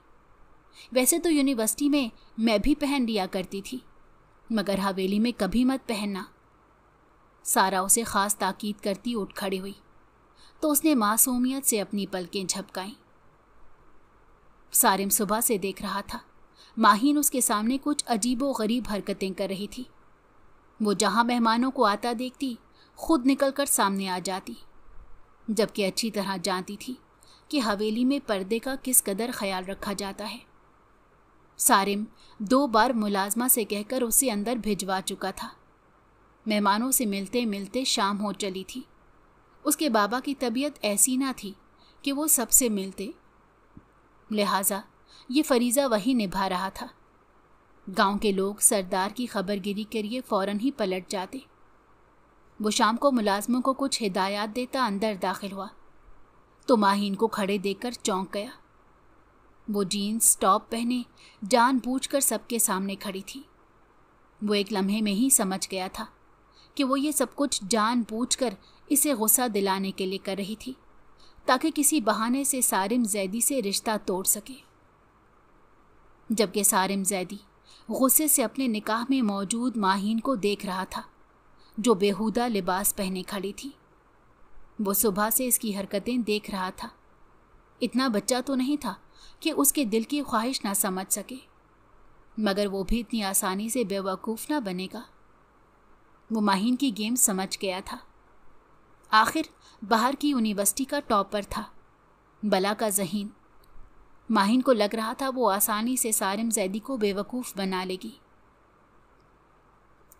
वैसे तो यूनिवर्सिटी में मैं भी पहन लिया करती थी, मगर हवेली में कभी मत पहनना। सारा उसे ख़ास ताकीद करती उठ खड़ी हुई तो उसने मासूमियत से अपनी पलकें झपकाईं। सारिम सुबह से देख रहा था माहीन उसके सामने कुछ अजीबो गरीब हरकतें कर रही थी। वो जहाँ मेहमानों को आता देखती खुद निकलकर सामने आ जाती, जबकि अच्छी तरह जानती थी कि हवेली में पर्दे का किस कदर ख्याल रखा जाता है। सारिम 2 बार मुलाजमा से कहकर उसे अंदर भिजवा चुका था। मेहमानों से मिलते मिलते शाम हो चली थी। उसके बाबा की तबीयत ऐसी ना थी कि वो सबसे मिलते, लिहाजा ये फरीज़ा वही निभा रहा था। गांव के लोग सरदार की खबरगिरी के लिए फ़ौरन ही पलट जाते। वो शाम को मुलाजमों को कुछ हिदायत देता अंदर दाखिल हुआ तो माहीन को खड़े देखकर चौंक गया। वो जीन्स टॉप पहने जानबूझकर सबके सामने खड़ी थी। वो एक लम्हे में ही समझ गया था कि वो ये सब कुछ जानबूझकर इसे गुस्सा दिलाने के लिए कर रही थी, ताकि किसी बहाने से सारिम जैदी से रिश्ता तोड़ सके। जबकि सारिम जैदी गुस्से से अपने निकाह में मौजूद माहीन को देख रहा था, जो बेहुदा लिबास पहने खड़ी थी। वो सुबह से इसकी हरकतें देख रहा था। इतना बच्चा तो नहीं था कि उसके दिल की ख्वाहिश ना समझ सके, मगर वो भी इतनी आसानी से बेवकूफ़ ना बनेगा। वो माहीन की गेम समझ गया था। आखिर बाहर की यूनिवर्सिटी का टॉपर था, बला का ज़हीन। माहीन को लग रहा था वो आसानी से सारिम जैदी को बेवकूफ़ बना लेगी।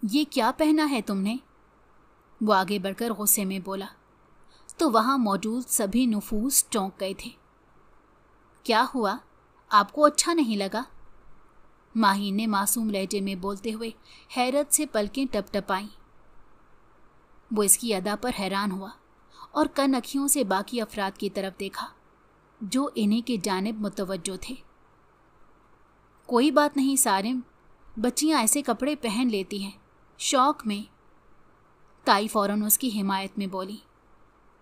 ये क्या पहना है तुमने? वो आगे बढ़कर गुस्से में बोला तो वहाँ मौजूद सभी नुफूस चौंक गए थे। क्या हुआ, आपको अच्छा नहीं लगा? माहीन ने मासूम लहजे में बोलते हुए हैरत से पलकें टपटपाईं। वो इसकी अदा पर हैरान हुआ और कन अखियों से बाकी अफराद की तरफ देखा जो इन्हीं के जानिब मुतवज्जो थे। कोई बात नहीं सारिम, बच्चियां ऐसे कपड़े पहन लेती हैं शौक में। ताई फौरन उसकी हिमायत में बोली,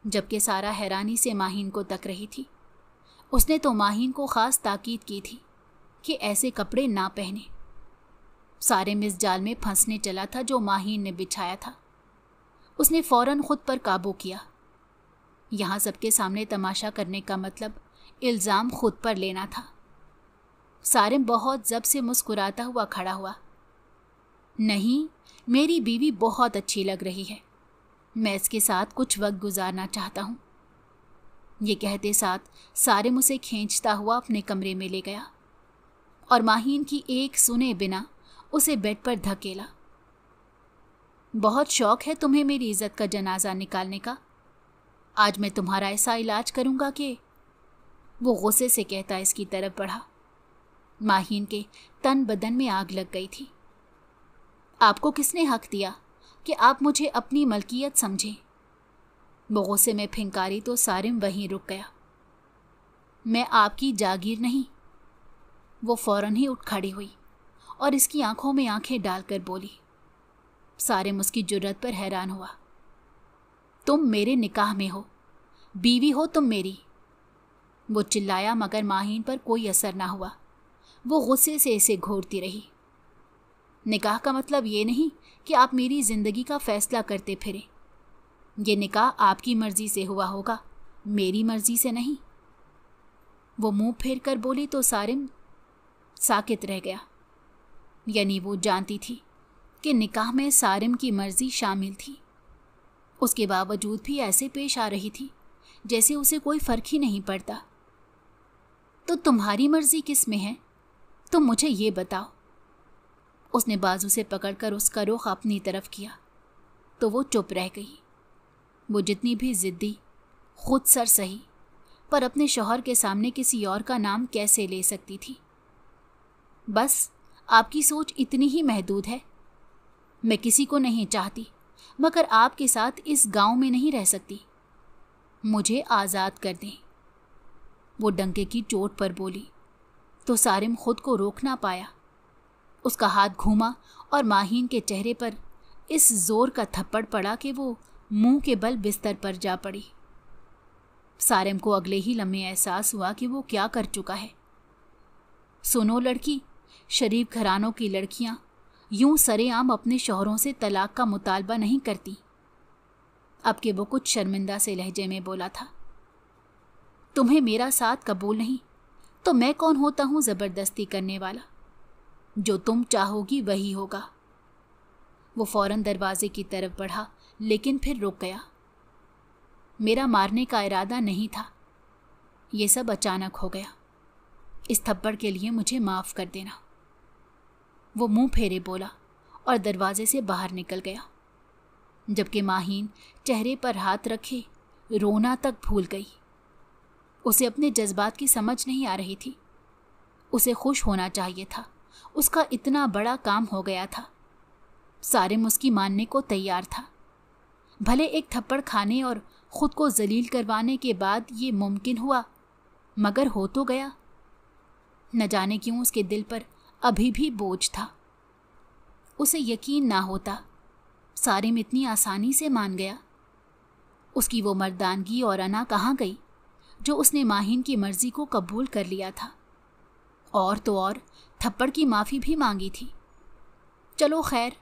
जबकि सारा हैरानी से माहीन को तक रही थी। उसने तो माहीन को ख़ास ताकीद की थी कि ऐसे कपड़े ना पहने। सारिम इस जाल में फंसने चला था जो माहीन ने बिछाया था। उसने फ़ौरन खुद पर काबू किया। यहाँ सबके सामने तमाशा करने का मतलब इल्ज़ाम खुद पर लेना था। सारिम बहुत जब से मुस्कुराता हुआ खड़ा हुआ। नहीं, मेरी बीवी बहुत अच्छी लग रही है, मैं इसके साथ कुछ वक्त गुजारना चाहता हूँ। ये कहते साथ सारिम उसे खींचता हुआ अपने कमरे में ले गया और माहीन की एक सुने बिना उसे बेड पर धकेला। बहुत शौक है तुम्हें मेरी इज्जत का जनाजा निकालने का, आज मैं तुम्हारा ऐसा इलाज करूंगा कि। वो गुस्से से कहता इसकी तरफ बढ़ा। माहीन के तन बदन में आग लग गई थी। आपको किसने हक दिया कि आप मुझे अपनी मलकियत समझें? वो गुस्से में फिंकारी तो सारिम वहीं रुक गया। मैं आपकी जागीर नहीं। वो फौरन ही उठ खड़ी हुई और इसकी आंखों में आंखें डालकर बोली। सारिम उसकी जुर्रत पर हैरान हुआ। तुम मेरे निकाह में हो, बीवी हो तुम मेरी। वो चिल्लाया मगर माहीन पर कोई असर ना हुआ। वो गुस्से से इसे घूरती रही। निकाह का मतलब ये नहीं कि आप मेरी जिंदगी का फैसला करते फिरें। ये निकाह आपकी मर्जी से हुआ होगा, मेरी मर्जी से नहीं। वो मुंह फेर कर बोली तो सारिम साकित रह गया। यानी वो जानती थी कि निकाह में सारिम की मर्जी शामिल थी। उसके बावजूद भी ऐसे पेश आ रही थी जैसे उसे कोई फर्क ही नहीं पड़ता। तो तुम्हारी मर्जी किस में है, तुम मुझे ये बताओ। उसने बाजू से पकड़कर उसका रुख अपनी तरफ किया तो वो चुप रह गई। वो जितनी भी जिद्दी, खुद सर सही, पर अपने शौहर के सामने किसी और का नाम कैसे ले सकती थी। बस आपकी सोच इतनी ही महदूद है। मैं किसी को नहीं चाहती, मगर आपके साथ इस गांव में नहीं रह सकती। मुझे आज़ाद कर दें। वो डंके की चोट पर बोली तो सारिम खुद को रोक ना पाया। उसका हाथ घूमा और माहीन के चेहरे पर इस जोर का थप्पड़ पड़ा कि वो मुंह के बल बिस्तर पर जा पड़ी। सारिम को अगले ही लम्हे एहसास हुआ कि वो क्या कर चुका है। सुनो लड़की, शरीफ घरानों की लड़कियां यूं सरेआम अपने शौहरों से तलाक का मुतालबा नहीं करती। अब के वो कुछ शर्मिंदा से लहजे में बोला था। तुम्हें मेरा साथ कबूल नहीं तो मैं कौन होता हूं जबरदस्ती करने वाला। जो तुम चाहोगी वही होगा। वो फौरन दरवाजे की तरफ बढ़ा लेकिन फिर रुक गया। मेरा मारने का इरादा नहीं था, ये सब अचानक हो गया। इस थप्पड़ के लिए मुझे माफ कर देना। वो मुंह फेरे बोला और दरवाजे से बाहर निकल गया, जबकि माहीन चेहरे पर हाथ रखे रोना तक भूल गई। उसे अपने जज्बात की समझ नहीं आ रही थी। उसे खुश होना चाहिए था, उसका इतना बड़ा काम हो गया था। सारिम उसकी मानने को तैयार था। भले एक थप्पड़ खाने और खुद को जलील करवाने के बाद ये मुमकिन हुआ, मगर हो तो गया। न जाने क्यों उसके दिल पर अभी भी बोझ था। उसे यकीन ना होता सारिम इतनी आसानी से मान गया। उसकी वो मर्दानगी और अना कहाँ गई जो उसने माहीन की मर्जी को कबूल कर लिया था। और तो और थप्पड़ की माफ़ी भी मांगी थी। चलो खैर,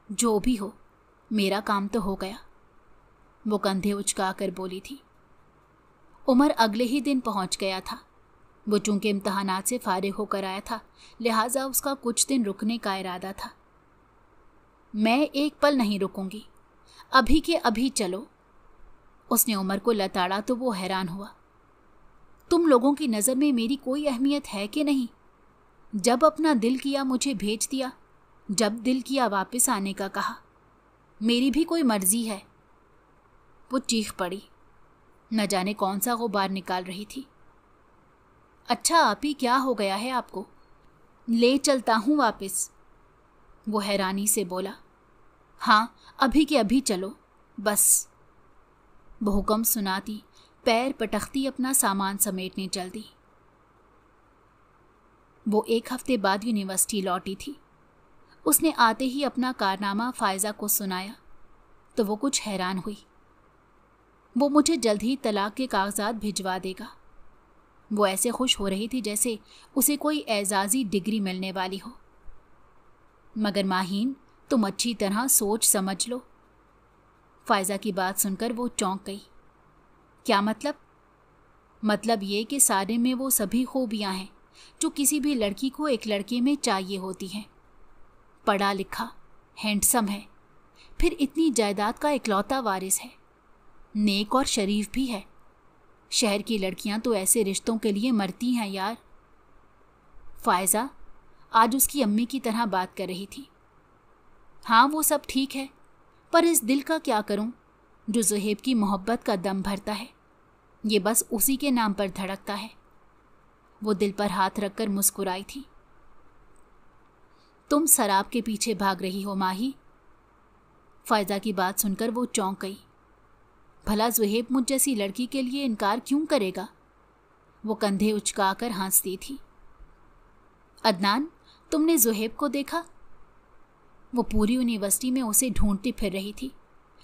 जो भी हो, मेरा काम तो हो गया। वो कंधे उचकाकर बोली थी। उमर अगले ही दिन पहुंच गया था। वो चूंकि इम्तहानात से फारिग होकर आया था, लिहाजा उसका कुछ दिन रुकने का इरादा था। मैं एक पल नहीं रुकूंगी, अभी के अभी चलो। उसने उमर को लताड़ा तो वो हैरान हुआ। तुम लोगों की नज़र में मेरी कोई अहमियत है कि नहीं? जब अपना दिल किया मुझे भेज दिया, जब दिल किया वापस आने का कहा। मेरी भी कोई मर्जी है। वो चीख पड़ी, न जाने कौन सा गुबार निकाल रही थी। अच्छा आपी, क्या हो गया है आपको? ले चलता हूँ वापस। वो हैरानी से बोला। हाँ, अभी के अभी चलो बस। वो हुक्म सुनाती पैर पटखती अपना सामान समेटने चल दी। वो एक हफ्ते बाद यूनिवर्सिटी लौटी थी। उसने आते ही अपना कारनामा फायजा को सुनाया तो वो कुछ हैरान हुई। वो मुझे जल्द ही तलाक के कागजात भिजवा देगा। वो ऐसे खुश हो रही थी जैसे उसे कोई एजाज़ी डिग्री मिलने वाली हो। मगर माहीन, तुम अच्छी तरह सोच समझ लो। फायजा की बात सुनकर वो चौंक गई। क्या मतलब? मतलब ये कि सारे में वो सभी खूबियां हैं जो किसी भी लड़की को एक लड़के में चाहिए होती है। पढ़ा लिखा, हैंडसम है, फिर इतनी जायदाद का इकलौता वारिस है, नेक और शरीफ भी है। शहर की लड़कियां तो ऐसे रिश्तों के लिए मरती हैं यार। फायजा आज उसकी अम्मी की तरह बात कर रही थी। हाँ वो सब ठीक है, पर इस दिल का क्या करूं जो ज़ुहैब की मोहब्बत का दम भरता है। ये बस उसी के नाम पर धड़कता है। वो दिल पर हाथ रखकर मुस्कुराई थी। तुम शराब के पीछे भाग रही हो माही। फायजा की बात सुनकर वो चौंक गई। भला ज़ुहैब मुझ जैसी लड़की के लिए इनकार क्यों करेगा। वो कंधे उचकाकर हंसती थी। अदनान, तुमने ज़ुहैब को देखा? वो पूरी यूनिवर्सिटी में उसे ढूंढती फिर रही थी।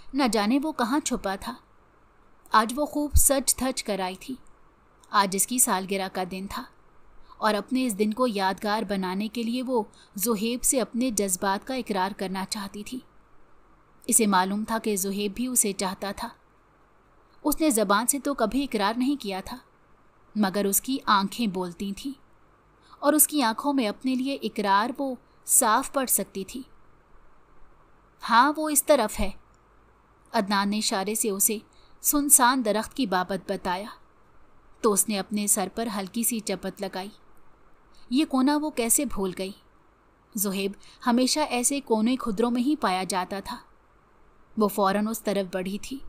न जाने वो कहाँ छुपा था। आज वो खूब सच धज कर आई थी। आज इसकी सालगिरह का दिन था और अपने इस दिन को यादगार बनाने के लिए वो ज़ुहैब से अपने जज्बात का इकरार करना चाहती थी। इसे मालूम था कि ज़ुहैब भी उसे चाहता था। उसने ज़बान से तो कभी इकरार नहीं किया था, मगर उसकी आंखें बोलती थीं और उसकी आंखों में अपने लिए इकरार वो साफ पढ़ सकती थी। हाँ वो इस तरफ है। अदनान ने इशारे से उसे सुनसान दरख्त की बाबत बताया तो उसने अपने सर पर हल्की सी चपत लगाई। ये कोना वो कैसे भूल गई। ज़ुहैब हमेशा ऐसे कोने खुदरों में ही पाया जाता था। वो फौरन उस तरफ बढ़ी थी।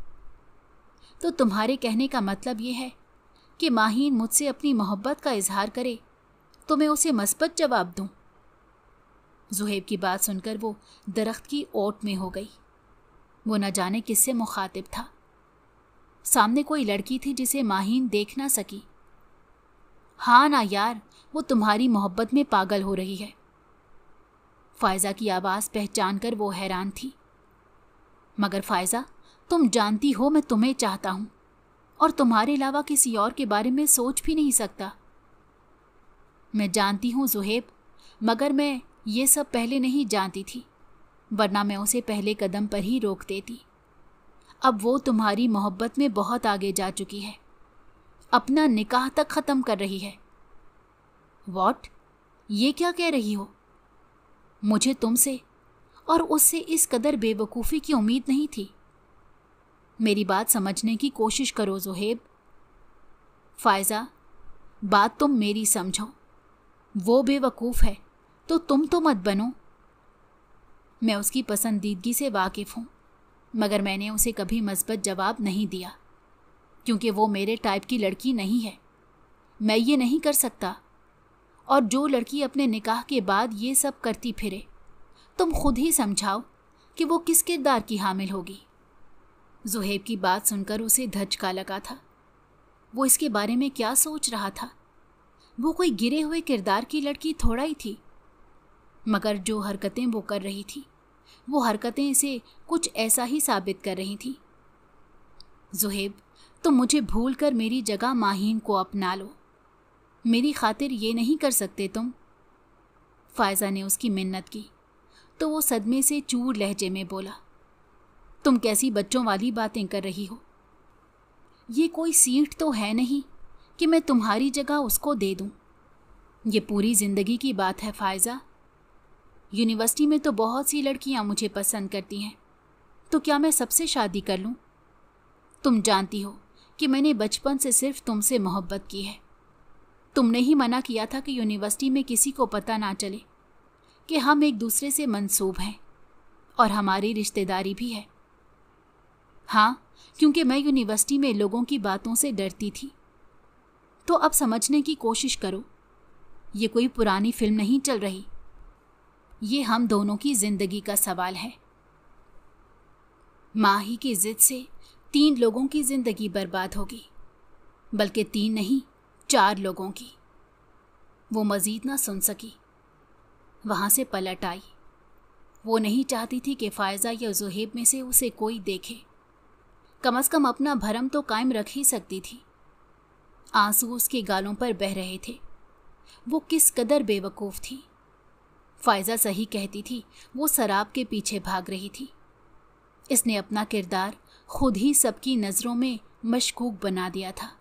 तो तुम्हारे कहने का मतलब ये है कि माहीन मुझसे अपनी मोहब्बत का इजहार करे तो मैं उसे मस्बत जवाब दूं? ज़ुहैब की बात सुनकर वो दरख्त की ओट में हो गई। वो न जाने किससे मुखातिब था। सामने कोई लड़की थी जिसे माहीन देख ना सकी। हाँ ना यार, वो तुम्हारी मोहब्बत में पागल हो रही है। फायजा की आवाज़ पहचान कर वो हैरान थी। मगर फायजा, तुम जानती हो मैं तुम्हें चाहता हूं और तुम्हारे अलावा किसी और के बारे में सोच भी नहीं सकता। मैं जानती हूं ज़ुहैब, मगर मैं ये सब पहले नहीं जानती थी, वरना मैं उसे पहले कदम पर ही रोक देती। अब वो तुम्हारी मोहब्बत में बहुत आगे जा चुकी है, अपना निकाह तक ख़त्म कर रही है। वॉट? ये क्या कह रही हो? मुझे तुमसे और उससे इस कदर बेवकूफ़ी की उम्मीद नहीं थी। मेरी बात समझने की कोशिश करो ज़ुहैब। फायजा, बात तुम मेरी समझो। वो बेवकूफ़ है तो तुम तो मत बनो। मैं उसकी पसंदीदगी से वाकिफ़ हूँ, मगर मैंने उसे कभी मस्बत जवाब नहीं दिया क्योंकि वो मेरे टाइप की लड़की नहीं है। मैं ये नहीं कर सकता। और जो लड़की अपने निकाह के बाद ये सब करती फिरे, तुम खुद ही समझाओ कि वो किस किरदार की हामिल होगी। ज़ुहैब की बात सुनकर उसे धचका लगा था। वो इसके बारे में क्या सोच रहा था। वो कोई गिरे हुए किरदार की लड़की थोड़ा ही थी, मगर जो हरकतें वो कर रही थी, वो हरकतें इसे कुछ ऐसा ही साबित कर रही थी। ज़ुहैब, तुम मुझे भूल कर मेरी जगह माहीन को अपना लो। मेरी खातिर ये नहीं कर सकते तुम? फायजा ने उसकी मिन्नत की तो वो सदमे से चूर लहजे में बोला, तुम कैसी बच्चों वाली बातें कर रही हो। ये कोई सीट तो है नहीं कि मैं तुम्हारी जगह उसको दे दूं। ये पूरी ज़िंदगी की बात है फायजा। यूनिवर्सिटी में तो बहुत सी लड़कियां मुझे पसंद करती हैं, तो क्या मैं सबसे शादी कर लूं? तुम जानती हो कि मैंने बचपन से सिर्फ तुमसे मोहब्बत की है। तुमने ही मना किया था कि यूनिवर्सिटी में किसी को पता ना चले कि हम एक दूसरे से मंसूब हैं और हमारी रिश्तेदारी भी है। हाँ, क्योंकि मैं यूनिवर्सिटी में लोगों की बातों से डरती थी। तो अब समझने की कोशिश करो, ये कोई पुरानी फिल्म नहीं चल रही। ये हम दोनों की जिंदगी का सवाल है। माही की जिद से 3 लोगों की जिंदगी बर्बाद होगी, बल्कि 3 नहीं 4 लोगों की। वो मजीद ना सुन सकी, वहां से पलट आई। वो नहीं चाहती थी कि फायजा या ज़ुहैब में से उसे कोई देखे। कम से कम अपना भरम तो कायम रख ही सकती थी। आंसू उसके गालों पर बह रहे थे। वो किस कदर बेवकूफ़ थी। फायजा सही कहती थी, वो शराब के पीछे भाग रही थी। इसने अपना किरदार खुद ही सबकी नज़रों में मशकूक बना दिया था।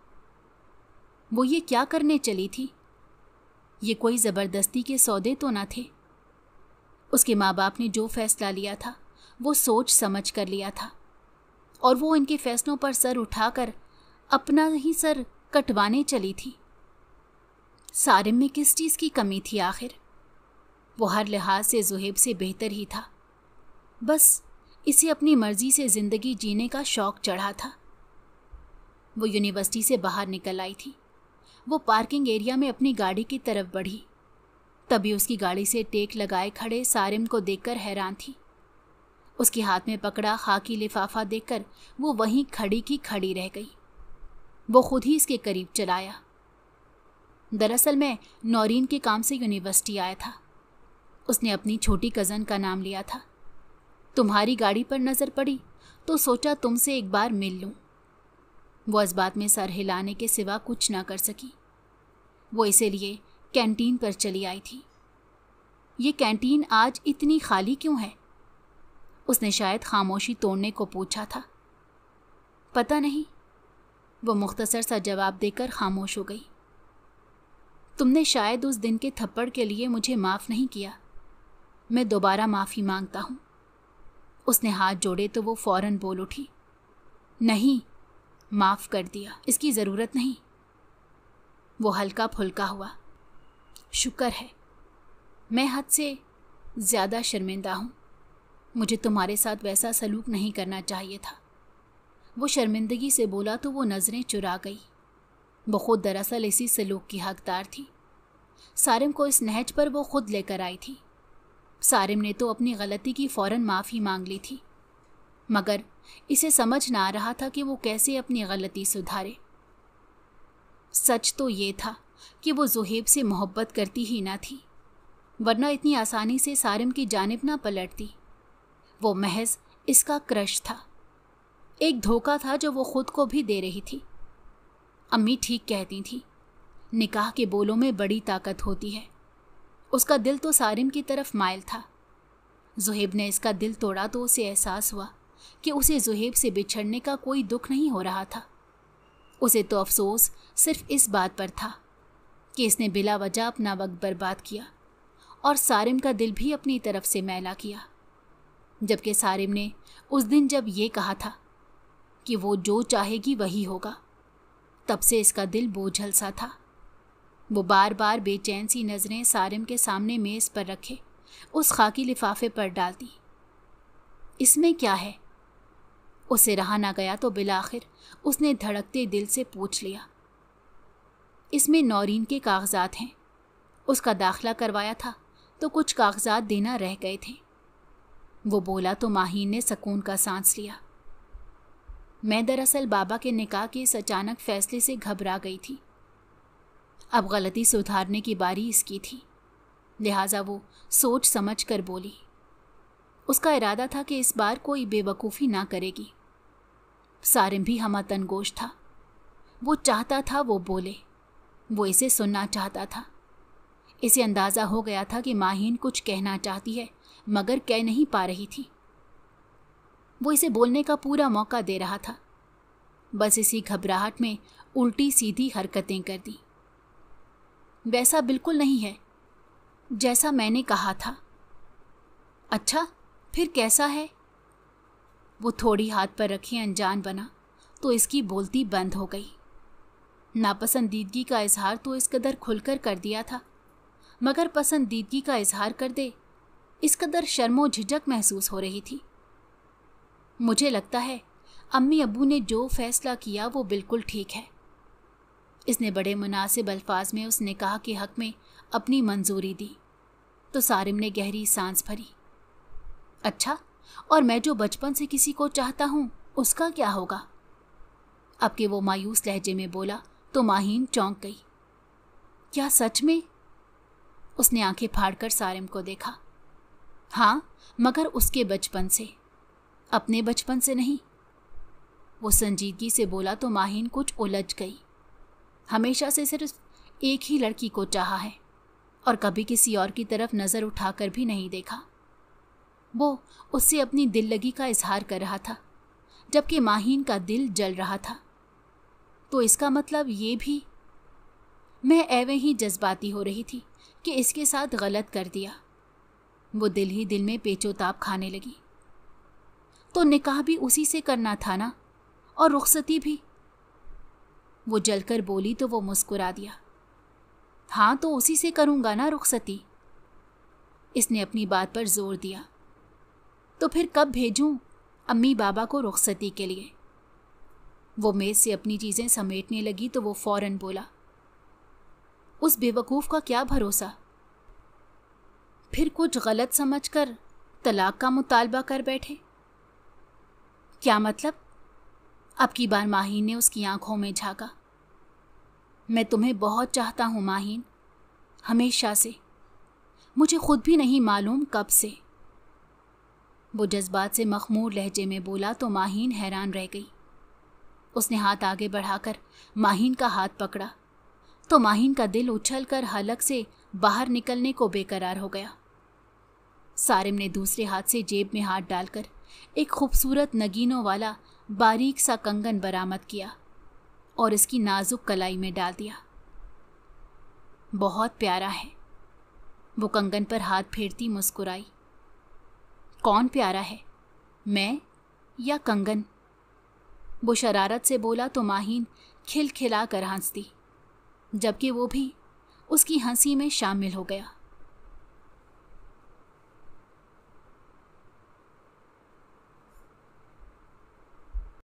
वो ये क्या करने चली थी? ये कोई ज़बरदस्ती के सौदे तो ना थे। उसके माँ बाप ने जो फैसला लिया था वो सोच समझ कर लिया था, और वो इनके फैसलों पर सर उठाकर अपना ही सर कटवाने चली थी। सारिम में किस चीज़ की कमी थी आखिर? वो हर लिहाज से ज़ुहैब से बेहतर ही था, बस इसे अपनी मर्जी से ज़िंदगी जीने का शौक़ चढ़ा था। वो यूनिवर्सिटी से बाहर निकल आई थी। वो पार्किंग एरिया में अपनी गाड़ी की तरफ बढ़ी, तभी उसकी गाड़ी से टेक लगाए खड़े सारिम को देखकर हैरान थी। उसके हाथ में पकड़ा खाकी लिफाफा देखकर वो वहीं खड़ी की खड़ी रह गई। वो खुद ही इसके करीब चलाया। दरअसल मैं नौरीन के काम से यूनिवर्सिटी आया था। उसने अपनी छोटी कज़न का नाम लिया था। तुम्हारी गाड़ी पर नज़र पड़ी तो सोचा तुमसे एक बार मिल लूँ। वो इस बात में सर हिलाने के सिवा कुछ ना कर सकी। वो इसीलिए कैंटीन पर चली आई थी। ये कैंटीन आज इतनी खाली क्यों है? उसने शायद खामोशी तोड़ने को पूछा था। पता नहीं, वो मुख्तसर सा जवाब देकर खामोश हो गई। तुमने शायद उस दिन के थप्पड़ के लिए मुझे माफ़ नहीं किया। मैं दोबारा माफ़ी मांगता हूँ। उसने हाथ जोड़े तो वो फ़ौरन बोल उठी, नहीं, माफ़ कर दिया, इसकी ज़रूरत नहीं। वो हल्का फुल्का हुआ। शुक्र है, मैं हद से ज़्यादा शर्मिंदा हूँ। मुझे तुम्हारे साथ वैसा सलूक नहीं करना चाहिए था। वो शर्मिंदगी से बोला तो वो नज़रें चुरा गई। वो खुद दरअसल इसी सलूक की हकदार थी। सारिम को इस नहज पर वो खुद लेकर आई थी। सारिम ने तो अपनी गलती की फ़ौरन माफ़ी मांग ली थी, मगर इसे समझ ना आ रहा था कि वो कैसे अपनी गलती सुधारे। सच तो ये था कि वो ज़ुहैब से मोहब्बत करती ही ना थी, वरना इतनी आसानी से सारिम की जानिब ना पलटती। वो महज इसका क्रश था, एक धोखा था जो वो खुद को भी दे रही थी। अम्मी ठीक कहती थी, निकाह के बोलों में बड़ी ताकत होती है। उसका दिल तो सारिम की तरफ माइल था। ज़ुहैब ने इसका दिल तोड़ा तो उसे एहसास हुआ कि उसे ज़ुहैब से बिछड़ने का कोई दुख नहीं हो रहा था। उसे तो अफसोस सिर्फ इस बात पर था कि इसने बिला वजह अपना वक्त बर्बाद किया और सारिम का दिल भी अपनी तरफ से मैला किया। जबकि सारिम ने उस दिन जब ये कहा था कि वो जो चाहेगी वही होगा, तब से इसका दिल बोझल सा था। वो बार बार बेचैन सी नज़रें सारिम के सामने मेज़ पर रखे उस खाकी लिफाफे पर डालती। इसमें क्या है? उसे रहा ना गया तो बिलाखिर उसने धड़कते दिल से पूछ लिया। इसमें नौरीन के कागजात हैं। उसका दाखिला करवाया था तो कुछ कागजात देना रह गए थे। वो बोला तो माहीन ने सुकून का सांस लिया। मैं दरअसल बाबा के निकाह के इस अचानक फैसले से घबरा गई थी। अब गलती सुधारने की बारी इसकी थी, लिहाजा वो सोच समझ कर बोली। उसका इरादा था कि इस बार कोई बेवकूफ़ी ना करेगी। सारिम भी हमतनगोश था। वो चाहता था वो बोले, वो इसे सुनना चाहता था। इसे अंदाज़ा हो गया था कि माहीन कुछ कहना चाहती है मगर कह नहीं पा रही थी। वो इसे बोलने का पूरा मौका दे रहा था, बस इसी घबराहट में उल्टी सीधी हरकतें कर दी। वैसा बिल्कुल नहीं है जैसा मैंने कहा था। अच्छा, फिर कैसा है? वो थोड़ी हाथ पर रखे अनजान बना तो इसकी बोलती बंद हो गई। नापसंदीदगी का इजहार तो इस कदर खुलकर कर दिया था, मगर पसंदीदगी का इजहार कर दे इस कदर शर्मो झिझक महसूस हो रही थी। मुझे लगता है अम्मी अब्बू ने जो फैसला किया वो बिल्कुल ठीक है। इसने बड़े मुनासिब अल्फाज में उस निकाह के हक़ में अपनी मंजूरी दी तो सारिम ने गहरी सांस भरी। अच्छा, और मैं जो बचपन से किसी को चाहता हूँ उसका क्या होगा? अब के वो मायूस लहजे में बोला तो माहीन चौंक गई। क्या सच में? उसने आंखें फाड़कर सारिम को देखा। हाँ, मगर उसके बचपन से, अपने बचपन से नहीं। वो संजीदगी से बोला तो माहीन कुछ उलझ गई। हमेशा से सिर्फ एक ही लड़की को चाहा है और कभी किसी और की तरफ नज़र उठाकर भी नहीं देखा। वो उससे अपनी दिल लगी का इजहार कर रहा था, जबकि माहीन का दिल जल रहा था। तो इसका मतलब ये भी? मैं एवं ही जज्बाती हो रही थी कि इसके साथ गलत कर दिया। वो दिल ही दिल में पेचोताप खाने लगी। तो निकाह भी उसी से करना था ना, और रुखसती भी। वो जलकर बोली तो वो मुस्कुरा दिया। हाँ तो उसी से करूँगा ना रुखसती। इसने अपनी बात पर जोर दिया। तो फिर कब भेजूं अम्मी बाबा को रुखसती के लिए? वो मेज से अपनी चीज़ें समेटने लगी तो वो फौरन बोला, उस बेवकूफ़ का क्या भरोसा, फिर कुछ गलत समझकर तलाक का मुतालबा कर बैठे। क्या मतलब? अब की बार माहीन ने उसकी आंखों में झांका। मैं तुम्हें बहुत चाहता हूँ माहीन, हमेशा से, मुझे खुद भी नहीं मालूम कब से। वो जज्बात से मखमूर लहजे में बोला तो माहीन हैरान रह गई। उसने हाथ आगे बढ़ाकर माहीन का हाथ पकड़ा तो माहीन का दिल उछलकर हलक से बाहर निकलने को बेकरार हो गया। सारिम ने दूसरे हाथ से जेब में हाथ डालकर एक खूबसूरत नगीनों वाला बारीक सा कंगन बरामद किया और इसकी नाजुक कलाई में डाल दिया। बहुत प्यारा है। वो कंगन पर हाथ फेरती मुस्कुराई। कौन प्यारा है, मैं या कंगन? वो शरारत से बोला तो माहीन खिलखिला कर हंस दी, जबकि वो भी उसकी हंसी में शामिल हो गया।